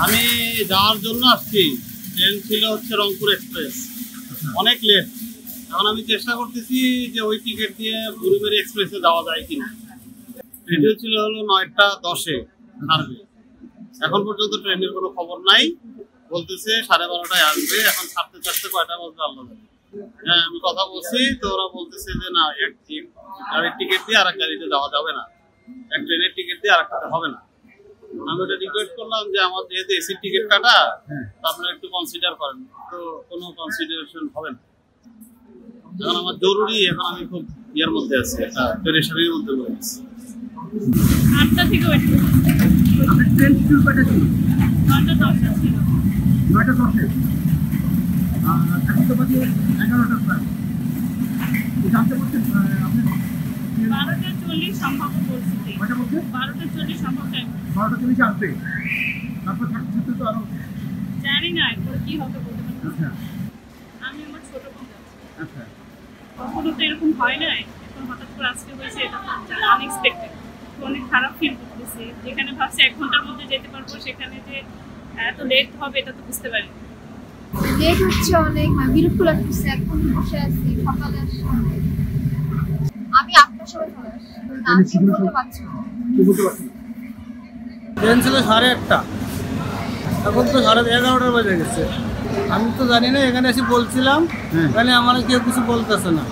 আমি যাওয়ার জন্য আসছি, ট্রেন ছিল হচ্ছে রংপুর এক্সপ্রেস, অনেক লেট। এখন আমি চেষ্টা করতেছি যে ওই টিকিট দিয়ে বুড়িমারি এক্সপ্রেসে যাওয়া যায় কিনা। ট্রেন ছিল হলো 9টা 10-এ ছাড়বে, এখন পর্যন্ত ট্রেনের কোনো খবর নাই। বলতেছে 12:30টায় আসবে, এখন ছাড়তে ছাড়তে কয়টা বাজবে আল্লাহ জানে। হ্যাঁ, আমি কথা বলছি তো ওরা বলতেছে যে না, এক গাড়ির টিকিট দিয়ে আর এক গাড়িতে যাওয়া যাবে না, এক ট্রেনের টিকিট দিয়ে আর একটাতে হবে না। আমি ওটা রিকোয়েস্ট করলাম যে আমার যেহেতু এসির টিকিট কাটা, আপনারা একটু কনসিডার করেন। তো কোনো কনসিডারেশন হবে না। এখন আমার জরুরি, এখন আমি খুব ইয়ের মধ্যে আছি, একটা পেরেশানির মধ্যে পড়ে গেছি। 8টা থেকে ওয়েট করছি। আপনার ট্রেন শিডিউল কয়টা ছিল? 9টা 10 ছিল। 9টা 10-এ। এখন তো বাজে 11টা প্রায়। জানতে পারছেন আপনি 12:40 সম্ভাব্য পরিস্থিতি। কয়টা বলছেন? 12:40 সম্ভব টাইম। 12টা 40-এ আসবে। তারপর থাকতে তো আরো জানি না এরপরে কি হবে বলতে পারছি না। আচ্ছা আমি আমার ছোট বোন যাচ্ছি। আচ্ছা কখনো তো এরকম হয় না, এখন হঠাৎ করে আজকে হয়েছে, এটা আনএক্সপেক্টেড। অনেক খারাপ ফিল করতেছি। যেখানে ভাবছি 1 ঘন্টার মধ্যে যেতে পারবো, সেখানে যে এত লেট হবে এটা তো বুঝতে পারি। লেট হচ্ছে অনেক, বিরক্ত লাগতেছে। এখন বসে আছি, সকালে আসছি। আমি 8টার সময় চলে আসছি, আমি বলতে পারছি না। কি বলতে পারছেন? ট্রেন ছিল 8:30, এখন তো 11:30 বাজে গেছে। আমি তো জানি না, এখানে এসে বলছিলাম, এখানে আমার কেউ কিছু বলতেছে না।